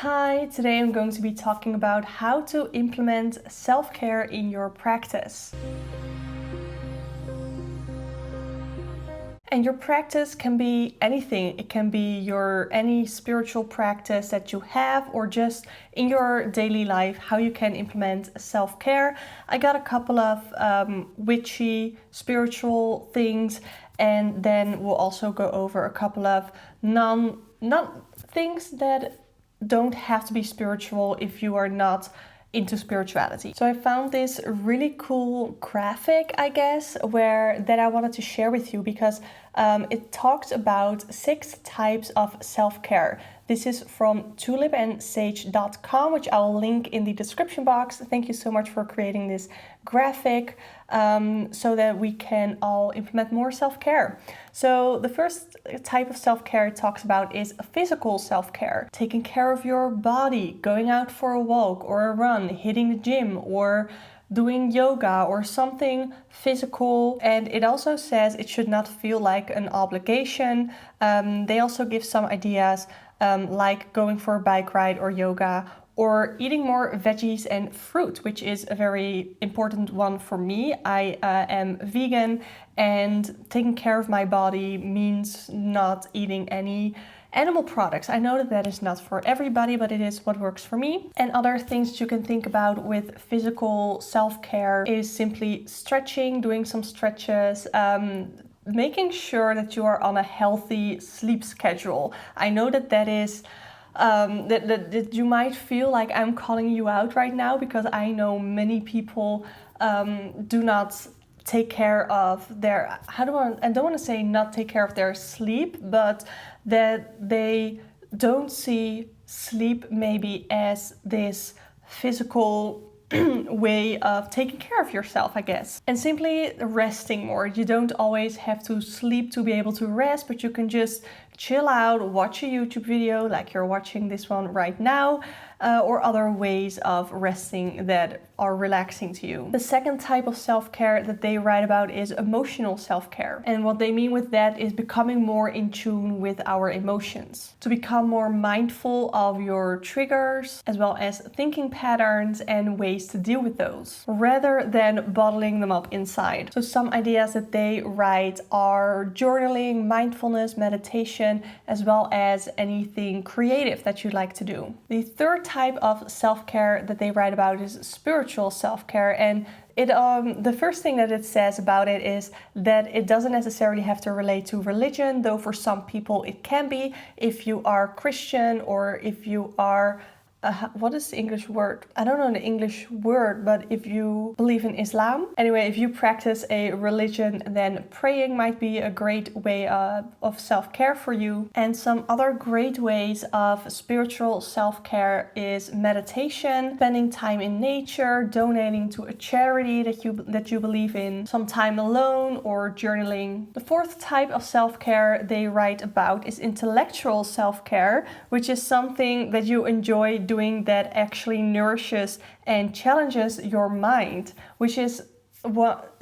Hi, today I'm going to be talking about how to implement self-care in your practice. And your practice can be anything. It can be any spiritual practice that you have, or just in your daily life, how you can implement self-care. I got a couple of witchy spiritual things, and then we'll also go over a couple of non things that don't have to be spiritual if you are not into spirituality. So I found this really cool graphic, I guess, that I wanted to share with you because it talks about 6 types of self-care. This is from tulipandsage.com, which I'll link in the description box. Thank you so much for creating this graphic so that we can all implement more self-care. So the first type of self-care it talks about is physical self-care. Taking care of your body, going out for a walk or a run, hitting the gym, or doing yoga or something physical. And it also says it should not feel like an obligation. They also give some ideas like going for a bike ride or yoga, or eating more veggies and fruit, which is a very important one for me. I am vegan, and taking care of my body means not eating any animal products. I know that is not for everybody, but it is what works for me. And other things you can think about with physical self-care is simply stretching, doing some stretches, making sure that you are on a healthy sleep schedule. I know that is that you might feel like I'm calling you out right now, because I know many people do not take care of their, I don't want to say not take care of their sleep, but that they don't see sleep maybe as this physical way of taking care of yourself, I guess. And simply resting more. You don't always have to sleep to be able to rest, but you can just chill out, watch a YouTube video like you're watching this one right now, or other ways of resting that are relaxing to you. The second type of self-care that they write about is emotional self-care. And what they mean with that is becoming more in tune with our emotions. To become more mindful of your triggers, as well as thinking patterns and ways to deal with those, rather than bottling them up inside. So some ideas that they write are journaling, mindfulness, meditation, as well as anything creative that you'd like to do. The third type of self-care that they write about is spiritual self-care, and the first thing that it says about it is that it doesn't necessarily have to relate to religion, though for some people it can be. If you are Christian, or if you are what is the English word? I don't know the English word, but if you believe in Islam. Anyway, if you practice a religion, then praying might be a great way of self-care for you. And some other great ways of spiritual self-care is meditation, spending time in nature, donating to a charity that you believe in, some time alone, or journaling. The fourth type of self-care they write about is intellectual self-care, which is something that you enjoy doing that actually nourishes and challenges your mind, which is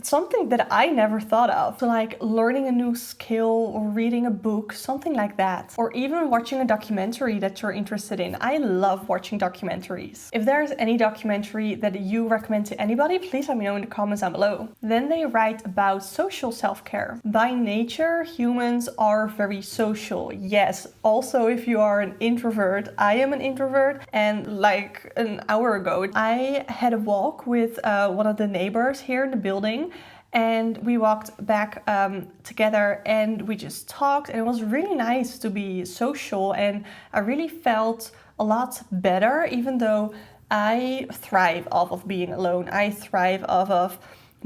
something that I never thought of. So like learning a new skill, or reading a book, something like that. Or even watching a documentary that you're interested in. I love watching documentaries. If there's any documentary that you recommend to anybody, please let me know in the comments down below. Then they write about social self-care. By nature, humans are very social. Yes, also if you are an introvert. I am an introvert, and like an hour ago, I had a walk with one of the neighbors here in the building, and we walked back together, and we just talked, and it was really nice to be social, and I really felt a lot better, even though I thrive off of being alone. I thrive off of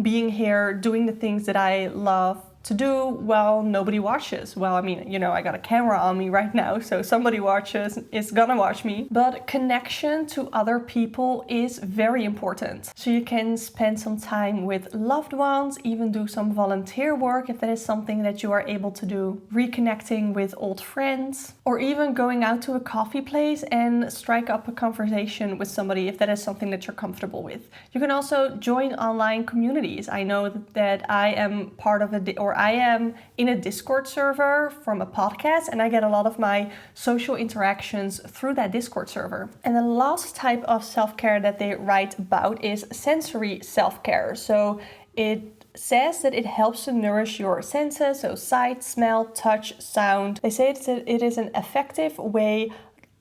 being here, doing the things that I love to do while nobody watches. Well, I mean, I got a camera on me right now, so somebody watches, is gonna watch me. But connection to other people is very important. So you can spend some time with loved ones, even do some volunteer work if that is something that you are able to do, reconnecting with old friends, or even going out to a coffee place and strike up a conversation with somebody if that is something that you're comfortable with. You can also join online communities. I know that I am part of or I am in a Discord server from a podcast, and I get a lot of my social interactions through that Discord server. And the last type of self-care that they write about is sensory self-care. So it says that it helps to nourish your senses, so sight, smell, touch, sound. They say it is an effective way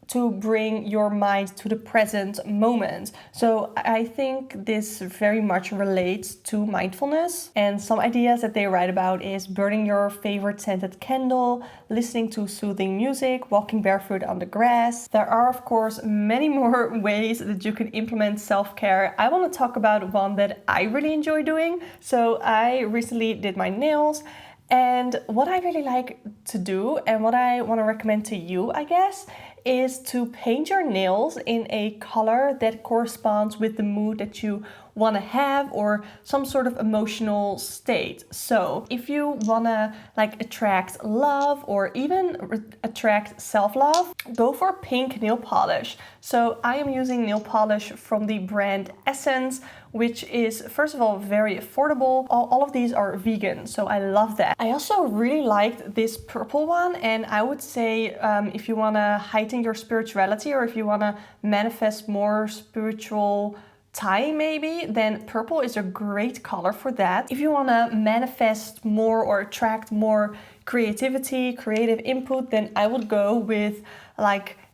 to bring your mind to the present moment. So I think this very much relates to mindfulness. And some ideas that they write about is burning your favorite scented candle, listening to soothing music, walking barefoot on the grass. There are, of course, many more ways that you can implement self-care. I want to talk about one that I really enjoy doing. So I recently did my nails. And what I really like to do, and what I want to recommend to you, I guess, is to paint your nails in a color that corresponds with the mood that you want to have or some sort of emotional state. So if you want to attract love or even attract self-love, go for pink nail polish. So I am using nail polish from the brand Essence, which is, first of all, very affordable. All of these are vegan, so I love that. I also really liked this purple one, and I would say if you want to heighten your spirituality, or if you want to manifest more spiritual time maybe, then purple is a great color for that. If you want to manifest more or attract more creativity, creative input, then I would go with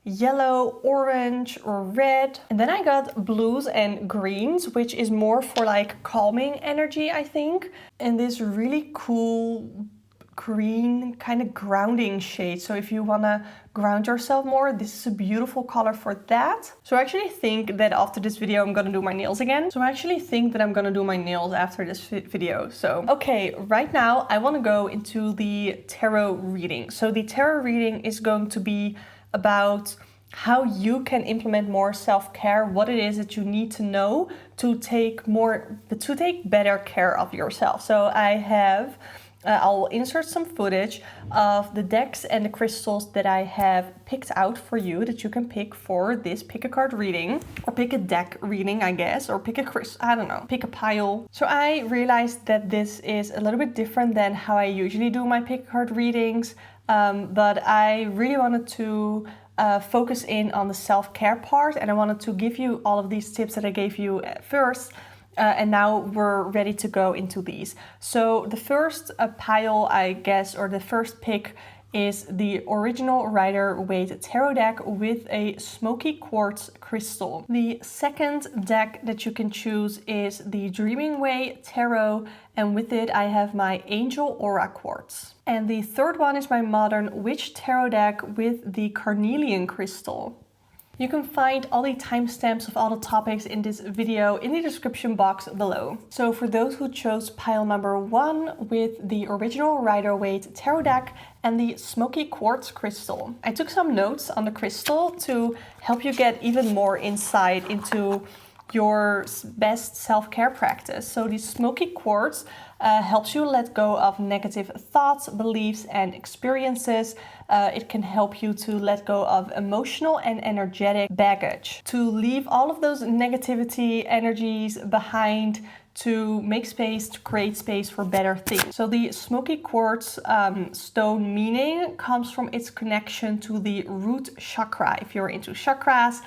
yellow, orange, or red. And then I got blues and greens, which is more for calming energy, I think. And this really cool green kind of grounding shade. So if you want to ground yourself more, this is a beautiful color for that. So I actually think that after this video I'm gonna do my nails again. After this video. So okay, right now I want to go into the tarot reading. So the tarot reading is going to be about how you can implement more self-care, what it is that you need to know to take better care of yourself. So I have I'll insert some footage of the decks and the crystals that I have picked out for you that you can pick for this pick a card reading, or pick a deck reading, I guess, or pick a crystal, I don't know, pick a pile. So I realized that this is a little bit different than how I usually do my pick a card readings, but I really wanted to focus in on the self-care part, and I wanted to give you all of these tips that I gave you at first. And now we're ready to go into these. So the first pile, I guess, or the first pick is the original Rider-Waite tarot deck with a smoky quartz crystal. The second deck that you can choose is the Dreaming Way tarot, and with it I have my Angel Aura quartz. And the third one is my Modern Witch tarot deck with the Carnelian crystal. You can find all the timestamps of all the topics in this video in the description box below. So for those who chose pile number 1 with the original Rider-Waite tarot deck and the smoky quartz crystal, I took some notes on the crystal to help you get even more insight into your best self-care practice. So the smoky quartz helps you let go of negative thoughts, beliefs, and experiences. It can help you to let go of emotional and energetic baggage, to leave all of those negativity energies behind, to make space, to create space for better things. So the smoky quartz stone meaning comes from its connection to the root chakra, if you're into chakras.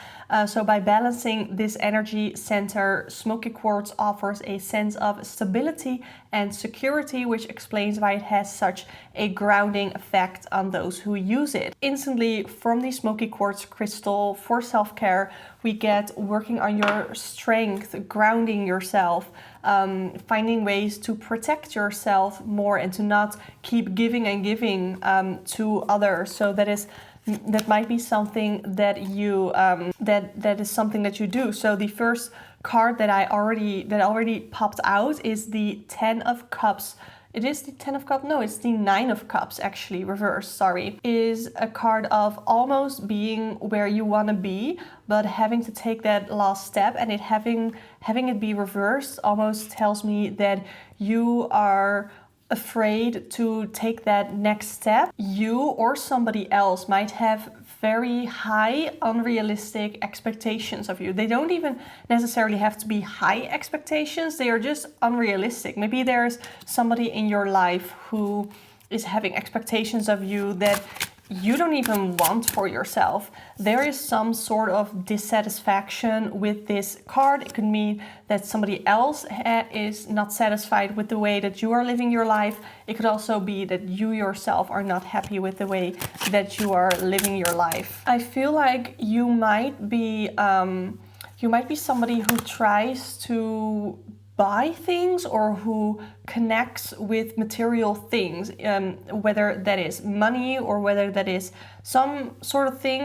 So by balancing this energy center, smoky quartz offers a sense of stability and security, which explains why it has such a grounding effect on those who use it. Instantly, from the smoky quartz crystal for self-care, we get working on your strength, grounding yourself, finding ways to protect yourself more and to not keep giving and giving to others. So that might be something that you that is something that you do. So the first card that already popped out is the 10 of Cups. It is the 10 of Cups? No, it's the 9 of Cups, actually, reversed, sorry. Is a card of almost being where you want to be, but having to take that last step, and having it be reversed almost tells me that you are afraid to take that next step. You or somebody else might have very high, unrealistic expectations of you. They don't even necessarily have to be high expectations, they are just unrealistic. Maybe there's somebody in your life who is having expectations of you that you don't even want for yourself. There is some sort of dissatisfaction with this card. It could mean that somebody else is not satisfied with the way that you are living your life. It could also be that you yourself are not happy with the way that you are living your life. I feel like you might be somebody who tries to buy things or who connects with material things, whether that is money or whether that is some sort of thing.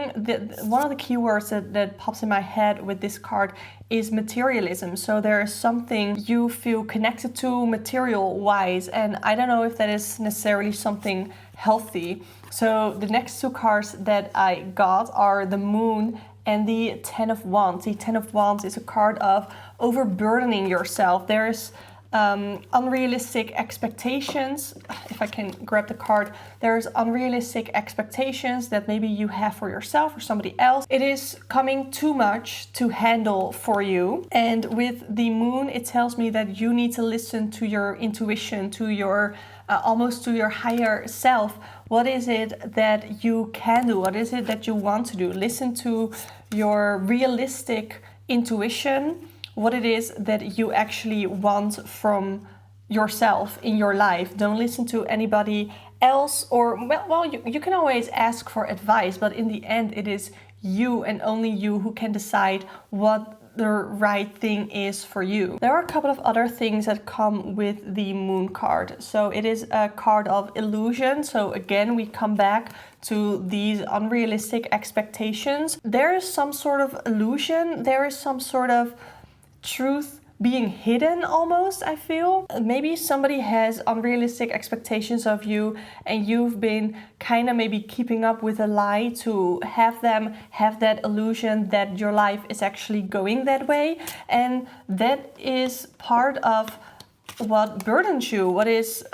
One of the keywords that pops in my head with this card is materialism. So there is something you feel connected to material wise, and I don't know if that is necessarily something healthy. So the next two cards that I got are the Moon and the Ten of Wands. The Ten of Wands is a card of overburdening yourself. There's unrealistic expectations. If I can grab the card, there's unrealistic expectations that maybe you have for yourself or somebody else. It is coming too much to handle for you. And with the Moon, it tells me that you need to listen to your intuition, to your almost to your higher self. What is it that you can do? What is it that you want to do? Listen to your realistic intuition, what it is that you actually want from yourself in your life. Don't listen to anybody else, or you can always ask for advice, but in the end it is you and only you who can decide what the right thing is for you. There are a couple of other things that come with the Moon card. So it is a card of illusion. So again, we come back to these unrealistic expectations. There is some sort of illusion. There is some sort of truth being hidden almost, I feel. Maybe somebody has unrealistic expectations of you and you've been kind of maybe keeping up with a lie to have them have that illusion that your life is actually going that way. And that is part of what burdens you, what is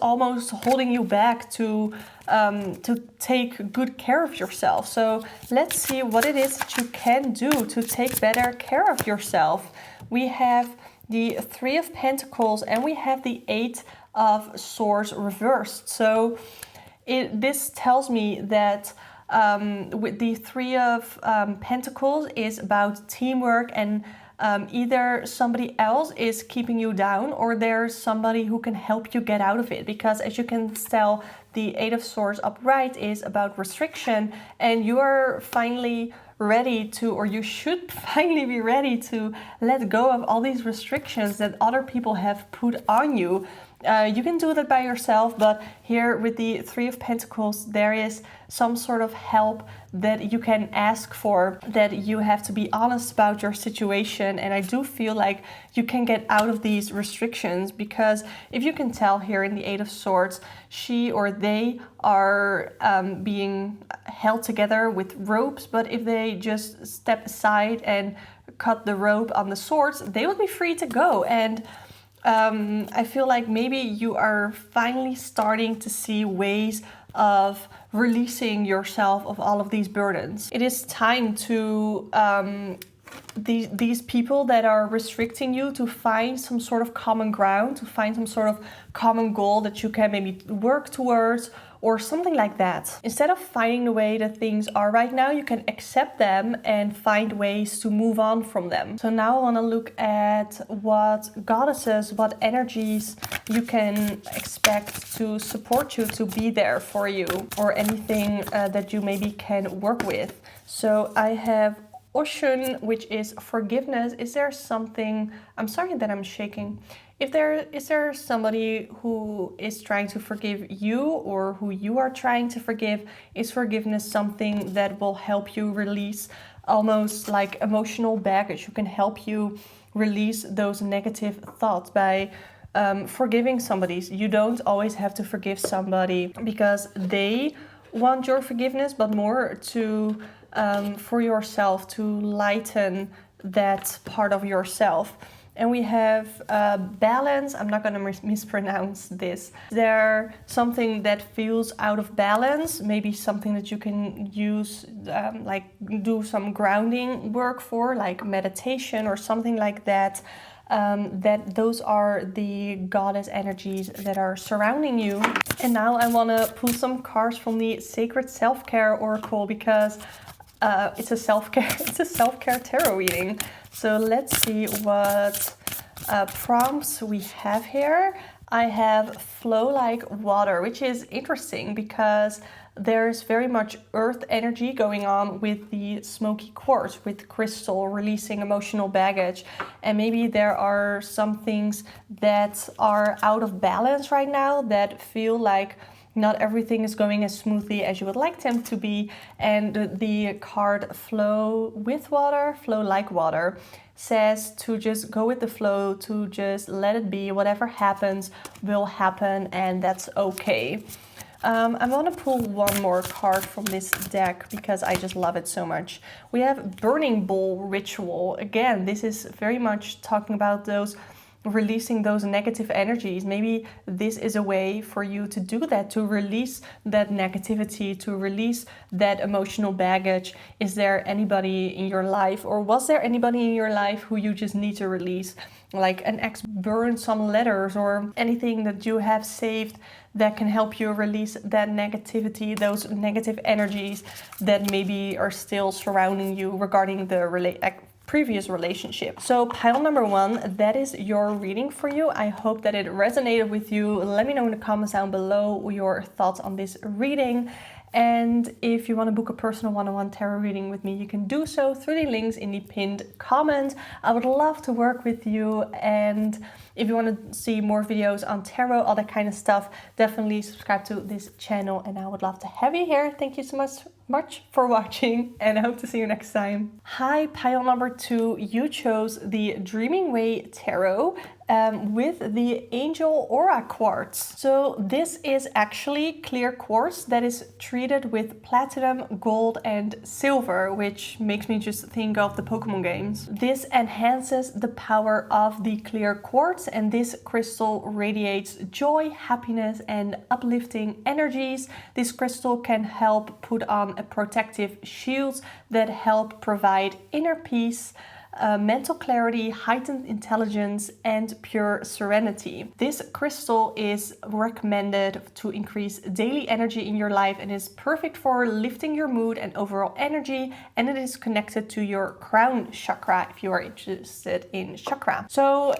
almost holding you back to take good care of yourself. So let's see what it is that you can do to take better care of yourself. We have the Three of Pentacles and we have the Eight of Swords reversed. So this tells me that with the Three of Pentacles is about teamwork, and either somebody else is keeping you down or there's somebody who can help you get out of it. Because as you can tell, the Eight of Swords upright is about restriction, and you are finally ready to, or you should finally be ready to let go of all these restrictions that other people have put on you. You can do that by yourself, but here with the Three of Pentacles, there is some sort of help that you can ask for, that you have to be honest about your situation. And I do feel like you can get out of these restrictions, because if you can tell here in the Eight of Swords, she or they are being held together with ropes, but if they just step aside and cut the rope on the swords, they will be free to go. And I feel like maybe you are finally starting to see ways of releasing yourself of all of these burdens. It is time to these people that are restricting you to find some sort of common ground, to find some sort of common goal that you can maybe work towards, or something like that. Instead of fighting the way that things are right now, you can accept them and find ways to move on from them. So now I want to look at what goddesses, what energies you can expect to support you, to be there for you, or anything that you maybe can work with. So I have Ocean, which is forgiveness. Is there something, I'm sorry that I'm shaking. Is there somebody who is trying to forgive you, or who you are trying to forgive? Is forgiveness something that will help you release almost like emotional baggage? Who can help you release those negative thoughts by forgiving somebody? You don't always have to forgive somebody because they want your forgiveness, but more to for yourself, to lighten that part of yourself. And we have balance. I'm not going to mispronounce this. Is there something that feels out of balance? Maybe something that you can use, like do some grounding work for, like meditation or something like that. That those are the goddess energies that are surrounding you. And now I want to pull some cards from the Sacred Self-Care Oracle, because it's a self-care tarot reading. So let's see what prompts we have here. I have flow like water, which is interesting because there's very much earth energy going on with the smoky quartz, with crystal releasing emotional baggage. And maybe there are some things that are out of balance right now that feel like not everything is going as smoothly as you would like them to be. And the card flow with water, flow like water, says to just go with the flow, to just let it be. Whatever happens will happen, and that's okay. I'm going to pull one more card from this deck because I just love it so much. We have Burning Bowl Ritual. Again, this is very much talking about those releasing those negative energies. Maybe this is a way for you to do that, to release that negativity, to release that emotional baggage. Is there anybody in your life, or was there anybody in your life who you just need to release? Like an ex, burn some letters or anything that you have saved that can help you release that negativity, those negative energies that maybe are still surrounding you regarding the previous relationship. So pile number one, that is your reading for you. I hope that it resonated with you. Let me know in the comments down below your thoughts on this reading. And if you want to book a personal one-on-one tarot reading with me, you can do so through the links in the pinned comment. I would love to work with you. And if you want to see more videos on tarot, all that kind of stuff, definitely subscribe to this channel. And I would love to have you here. Thank you so much for watching, and I hope to see you next time. Hi, pile number two, you chose the Dreaming Way Tarot with the Angel Aura Quartz. So this is actually clear quartz that is treated with platinum, gold, and silver, which makes me just think of the Pokemon games. This enhances the power of the clear quartz, and this crystal radiates joy, happiness, and uplifting energies. This crystal can help put on a protective shield that help provide inner peace, mental clarity, heightened intelligence, and pure serenity. This crystal is recommended to increase daily energy in your life and is perfect for lifting your mood and overall energy, and it is connected to your crown chakra if you are interested in chakra. So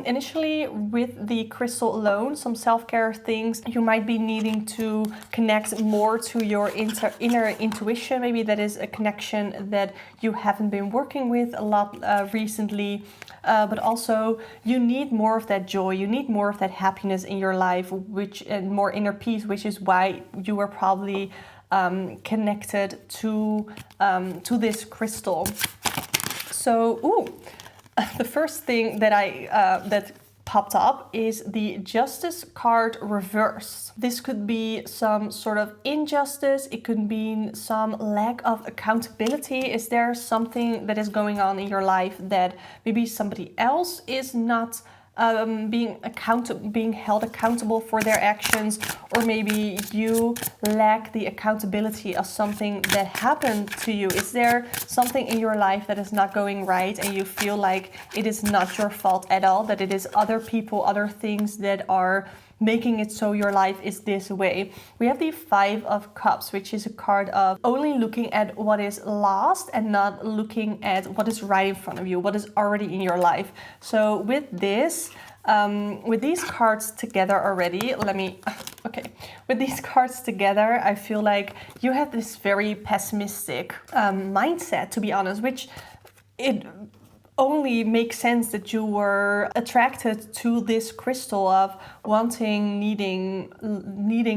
initially with the crystal alone, some self-care things, you might be needing to connect more to your inner intuition. Maybe that is a connection that you haven't been working with a lot recently, but also you need more of that joy, you need more of that happiness in your life, and more inner peace, which is why you were probably connected to this crystal. So the first thing that that popped up is the Justice card reversed. This could be some sort of injustice, it could be some lack of accountability. Is there something that is going on in your life that maybe somebody else is not being held accountable for their actions, or maybe you lack the accountability of something that happened to you? Is there something in your life that is not going right and you feel like it is not your fault at all, that it is other people, other things that are making it so your life is this way? We have the Five of Cups, which is a card of only looking at what is lost and not looking at what is right in front of you, what is already in your life. So with this, with these cards together already, with these cards together, I feel like you have this very pessimistic mindset, to be honest, which it only makes sense that you were attracted to this crystal of needing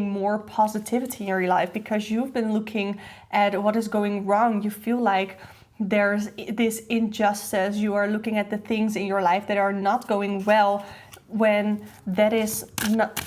more positivity in your life, because you've been looking at what is going wrong. You feel like there's this injustice. You are looking at the things in your life that are not going well, when that is not.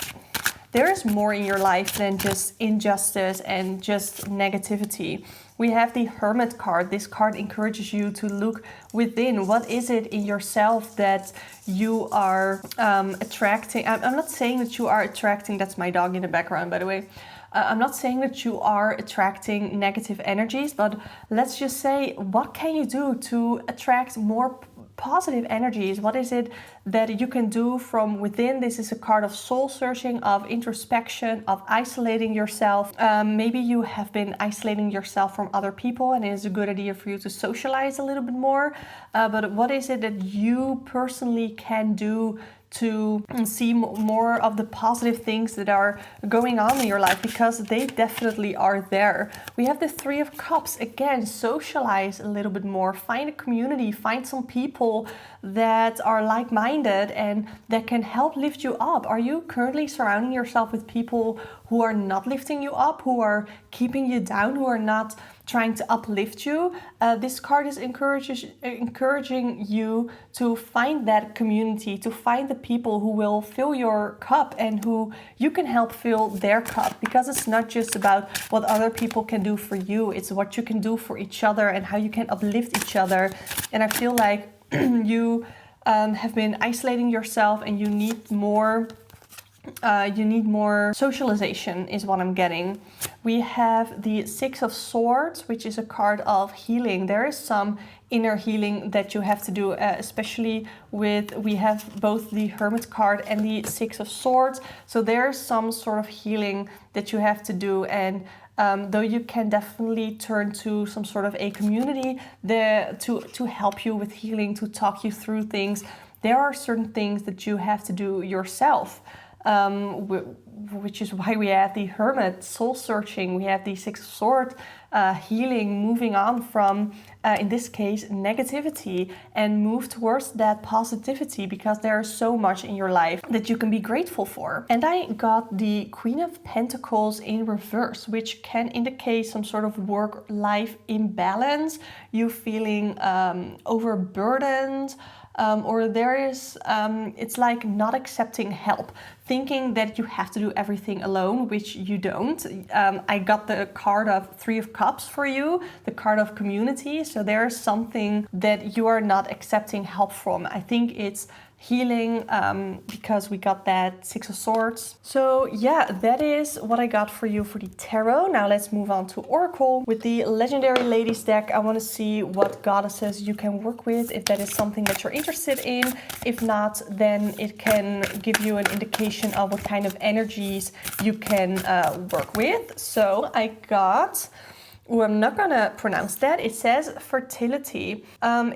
There is more in your life than just injustice and just negativity. We have the Hermit card. This card encourages you to look within. What is it in yourself that you are attracting? I'm not saying that you are attracting, that's my dog in the background, by the way. I'm not saying that you are attracting negative energies, but let's just say, what can you do to attract more positive energies? What is it that you can do from within? This is a card of soul searching, of introspection, of isolating yourself. Maybe you have been isolating yourself from other people, and it is a good idea for you to socialize a little bit more. But what is it that you personally can do to see more of the positive things that are going on in your life, because they definitely are there. We have the Three of Cups. Again, socialize a little bit more, find a community, find some people that are like-minded and that can help lift you up. Are you currently surrounding yourself with people who are not lifting you up, who are keeping you down, who are not trying to uplift you? This card is encouraging you to find that community, to find the people who will fill your cup and who you can help fill their cup, because it's not just about what other people can do for you, it's what you can do for each other and how you can uplift each other. And I feel like you have been isolating yourself and you need more socialization is what I'm getting. We have the Six of Swords, which is a card of healing. There is some inner healing that you have to do, especially we have both the Hermit card and the Six of Swords. So there's some sort of healing that you have to do, and though you can definitely turn to some sort of a community there to help you with healing, to talk you through things, there are certain things that you have to do yourself. Which is why we have the Hermit, soul searching. We have the Six of Swords, healing, moving on from, in this case, negativity, and move towards that positivity, because there is so much in your life that you can be grateful for. And I got the Queen of Pentacles in reverse, which can indicate some sort of work-life imbalance, you feeling overburdened, or there is, it's like not accepting help, thinking that you have to do everything alone, which you don't. I got the card of Three of Cups for you, the card of community. So there is something that you are not accepting help from. I think it's healing, because we got that Six of Swords. So yeah, that is what I got for you for the tarot. Now let's move on to Oracle. With the Legendary Ladies deck, I want to see what goddesses you can work with, if that is something that you're interested in. If not, then it can give you an indication of what kind of energies you can work with. So I got... Ooh, I'm not gonna pronounce that. It says fertility.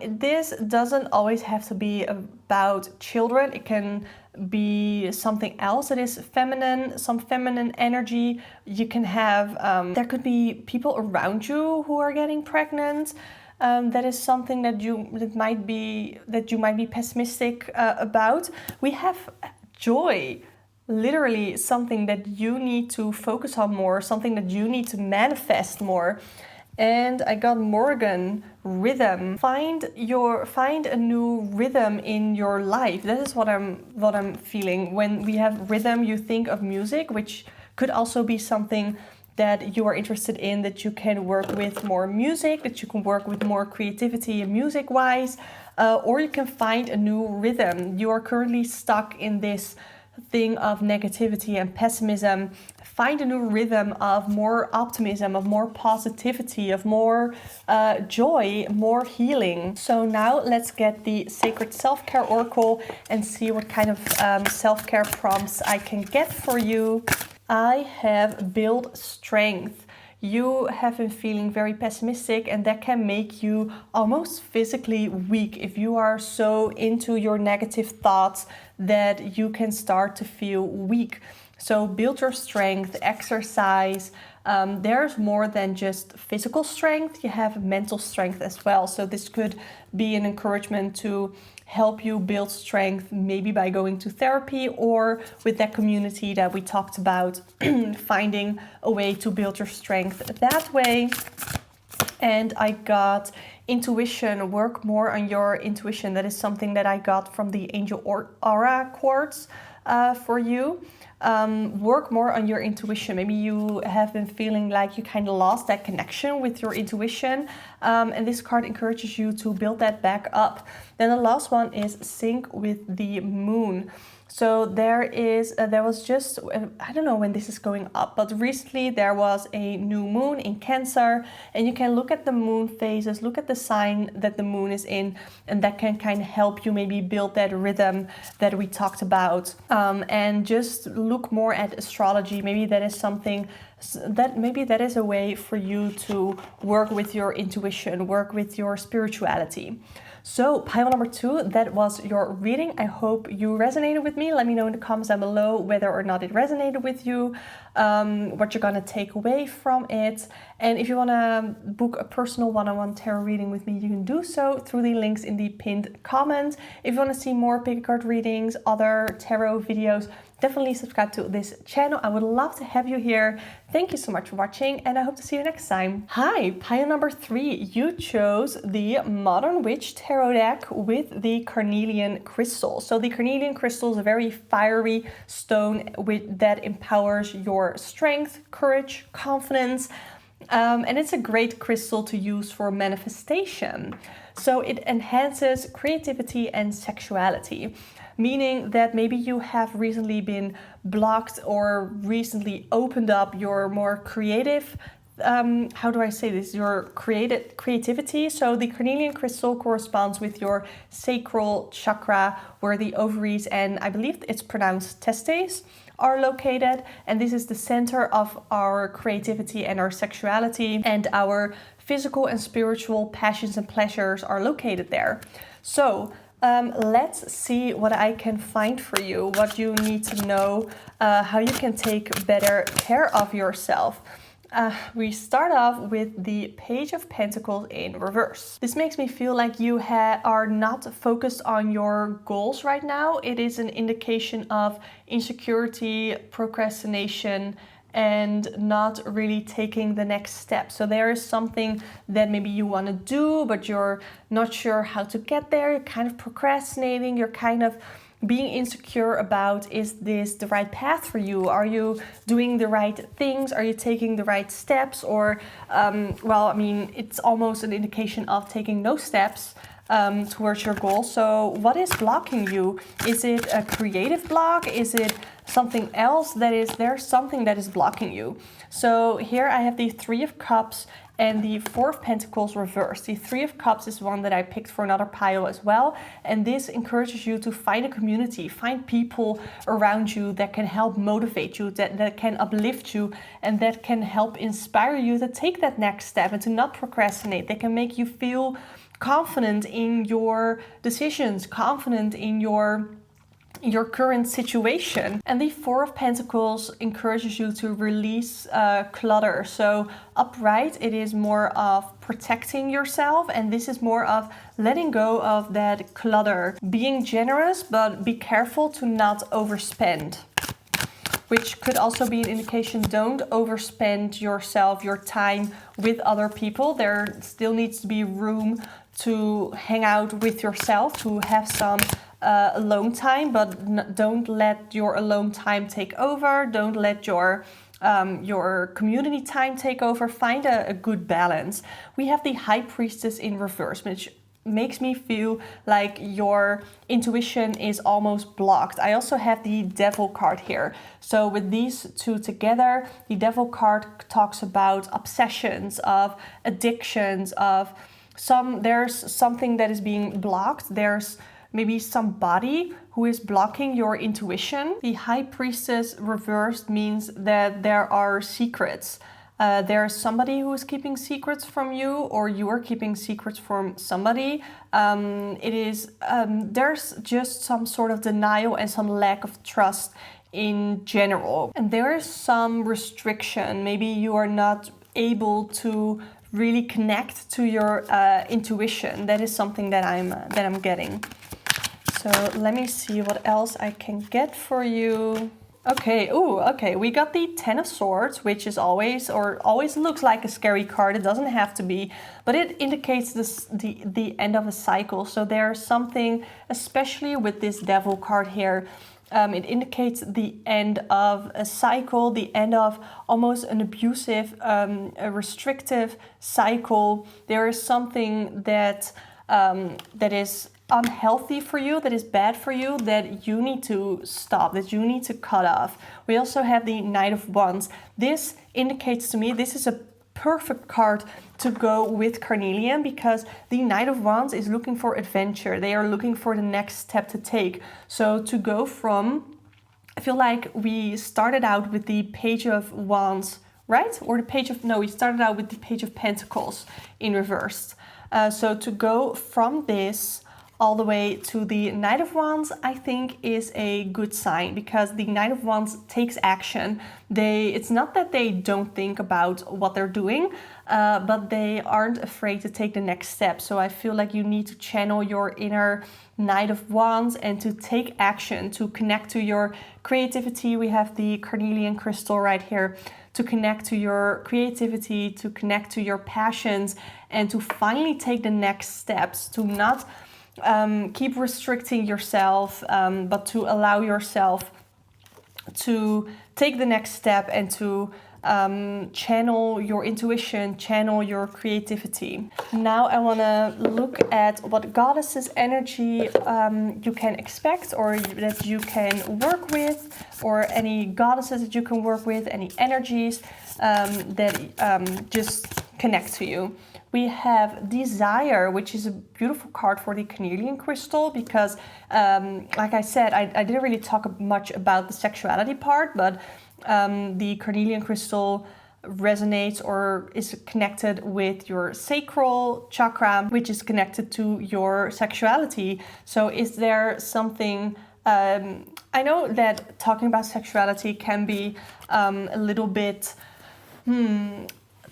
This doesn't always have to be about children. It can be something else that is feminine, some feminine energy. You can have, there could be people around you who are getting pregnant. That is something that you might be pessimistic about. We have joy. Literally something that you need to focus on more, something that you need to manifest more. And I got Morgan, rhythm. Find a new rhythm in your life. That is what I'm feeling. When we have rhythm, you think of music, which could also be something that you are interested in, that you can work with more music, that you can work with more creativity music-wise, or you can find a new rhythm. You are currently stuck in this thing of negativity and pessimism. Find a new rhythm of more optimism, of more positivity, of more joy, more healing. So now let's get the Sacred Self-Care Oracle and see what kind of self-care prompts I can get for you. I have built strength. You have been feeling very pessimistic, and that can make you almost physically weak if you are so into your negative thoughts that you can start to feel weak. So build your strength, exercise. There's more than just physical strength, you have mental strength as well. So this could be an encouragement to help you build strength, maybe by going to therapy or with that community that we talked about, finding a way to build your strength that way. And I got intuition, work more on your intuition. That is something that I got from the Angel Aura quartz for you. work more on your intuition. Maybe you have been feeling like you kind of lost that connection with your intuition, and this card encourages you to build that back up. Then the last one is sync with the moon. So there was just, I don't know when this is going up, but recently there was a new moon in Cancer, and you can look at the moon phases, look at the sign that the moon is in, and that can kind of help you maybe build that rhythm that we talked about. And just look more at astrology. Maybe that is something that is a way for you to work with your intuition, work with your spirituality. So pile number 2, that was your reading. I hope you resonated with me. Let me know in the comments down below whether or not it resonated with you, what you're gonna take away from it. And if you wanna book a personal one-on-one tarot reading with me, you can do so through the links in the pinned comment. If you wanna see more pick a card readings, other tarot videos, definitely subscribe to this channel. I would love to have you here. Thank you so much for watching, and I hope to see you next time. Hi, pile number 3. You chose the Modern Witch Tarot deck with the carnelian crystal. So the carnelian crystal is a very fiery stone that empowers your strength, courage, confidence, and it's a great crystal to use for manifestation. So it enhances creativity and sexuality, meaning that maybe you have recently been blocked or recently opened up your more creative, how do I say this, your creativity. So the carnelian crystal corresponds with your sacral chakra, where the ovaries and I believe it's pronounced testes are located, and this is the center of our creativity and our sexuality, and our physical and spiritual passions and pleasures are located there. So let's see what I can find for you, what you need to know, how you can take better care of yourself. We start off with the Page of Pentacles in reverse. This makes me feel like you are not focused on your goals right now. It is an indication of insecurity, procrastination, and not really taking the next step. So there is something that maybe you want to do, but you're not sure how to get there. You're kind of procrastinating. You're kind of being insecure about, is this the right path for you? Are you doing the right things? Are you taking the right steps? Or, well, I mean, it's almost an indication of taking no steps towards your goal. So what is blocking you? Is it a creative block? Is it something else there's something that is blocking you? So here I have the Three of Cups and the Four of Pentacles reversed. The Three of Cups is one that I picked for another pile as well. And this encourages you to find a community, find people around you that can help motivate you, that can uplift you, and that can help inspire you to take that next step and to not procrastinate. They can make you feel confident in your decisions, confident in your current situation. And the Four of Pentacles encourages you to release clutter. So upright, it is more of protecting yourself, and this is more of letting go of that clutter. Being generous, but be careful to not overspend, which could also be an indication, don't overspend yourself, your time with other people. There still needs to be room to hang out with yourself, to have some alone time, but don't let your alone time take over. Don't let your community time take over. Find a good balance. We have the High Priestess in reverse, which makes me feel like your intuition is almost blocked. I also have the Devil card here. So with these two together, the Devil card talks about obsessions, of addictions, of there's something that is being blocked. There's maybe somebody who is blocking your intuition. The High Priestess reversed means that there are secrets. There's somebody who is keeping secrets from you, or you are keeping secrets from somebody. There's just some sort of denial and some lack of trust in general. And there is some restriction. Maybe you are not able to really connect to your intuition. That is something that I'm getting. So let me see what else I can get for you. Okay, okay, we got the Ten of Swords, which is always looks like a scary card. It doesn't have to be, but it indicates the end of a cycle. So there's something, especially with this Devil card here, It indicates the end of a cycle, the end of almost an abusive, a restrictive cycle. There is something that is unhealthy for you, that is bad for you, that you need to stop, that you need to cut off. We also have the Knight of Wands. This indicates to me this is a perfect card to go with carnelian, because the Knight of Wands is looking for adventure. They are looking for the next step to take. So to go from, I feel like we started out with the Page of Wands, right? Or the Page of, no, we started out with the Page of Pentacles in reversed. So to go from this all the way to the Knight of Wands, I think is a good sign, because the Knight of Wands takes action. It's not that they don't think about what they're doing, but they aren't afraid to take the next step. So I feel like you need to channel your inner Knight of Wands and to take action, to connect to your creativity. We have the carnelian crystal right here, to connect to your creativity, to connect to your passions, and to finally take the next steps, to not keep restricting yourself, but to allow yourself to take the next step and to channel your intuition, channel your creativity. Now I want to look at what goddesses energy you can expect, or that you can work with, or any goddesses that you can work with, any energies that just connect to you. We have Desire, which is a beautiful card for the carnelian crystal, because like I said, I didn't really talk much about the sexuality part, but the carnelian crystal resonates or is connected with your sacral chakra, which is connected to your sexuality. So is there something, I know that talking about sexuality can be a little bit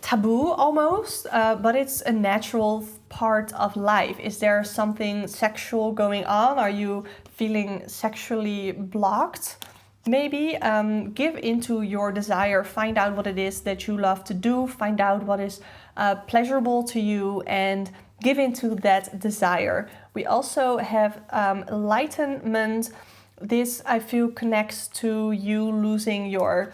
taboo almost, but it's a natural part of life. Is there something sexual going on? Are you feeling sexually blocked? Maybe give into your desire, find out what it is that you love to do, find out what is pleasurable to you, and give into that desire. We also have enlightenment. This, I feel, connects to you losing your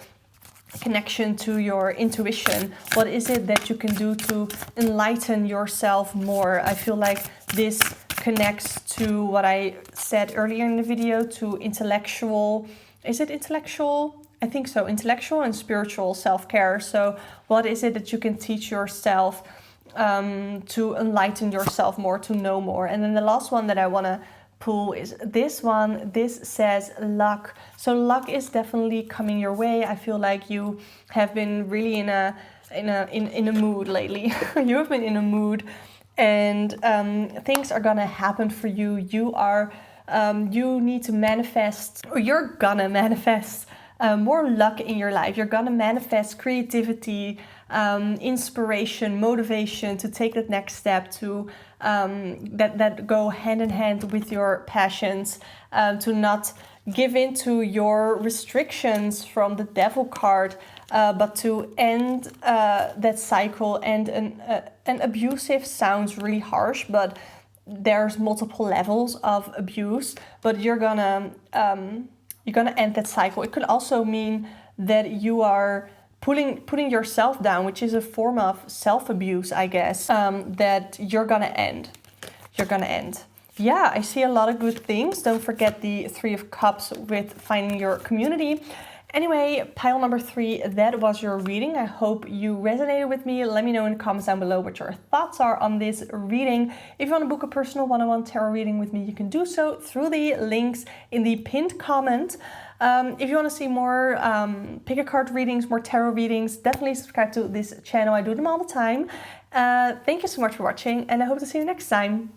connection to your intuition. What is it that you can do to enlighten yourself more? I feel like this connects to what I said earlier in the video, to intellectual, is it intellectual? I think so, intellectual and spiritual self-care. So what is it that you can teach yourself to enlighten yourself more, to know more? And then the last one that I want to pull is this one. This says luck. So luck is definitely coming your way. I feel like you have been really in a mood lately. You have been in a mood, and things are gonna happen for you. You need to manifest, or you're gonna manifest more luck in your life. You're gonna manifest creativity, inspiration, motivation to take that next step, to that go hand in hand with your passions, to not give in to your restrictions from the Devil card, but to end that cycle. And an abusive sounds really harsh, but there's multiple levels of abuse, but you're gonna end that cycle. It could also mean that you are putting yourself down, which is a form of self-abuse, I guess, that you're gonna end. Yeah, I see a lot of good things. Don't forget the Three of Cups with finding your community. Anyway, pile number 3, that was your reading. I hope you resonated with me. Let me know in the comments down below what your thoughts are on this reading. If you want to book a personal one-on-one tarot reading with me, you can do so through the links in the pinned comment. If you want to see more pick a card readings, more tarot readings, definitely subscribe to this channel. I do them all the time. Thank you so much for watching, and I hope to see you next time.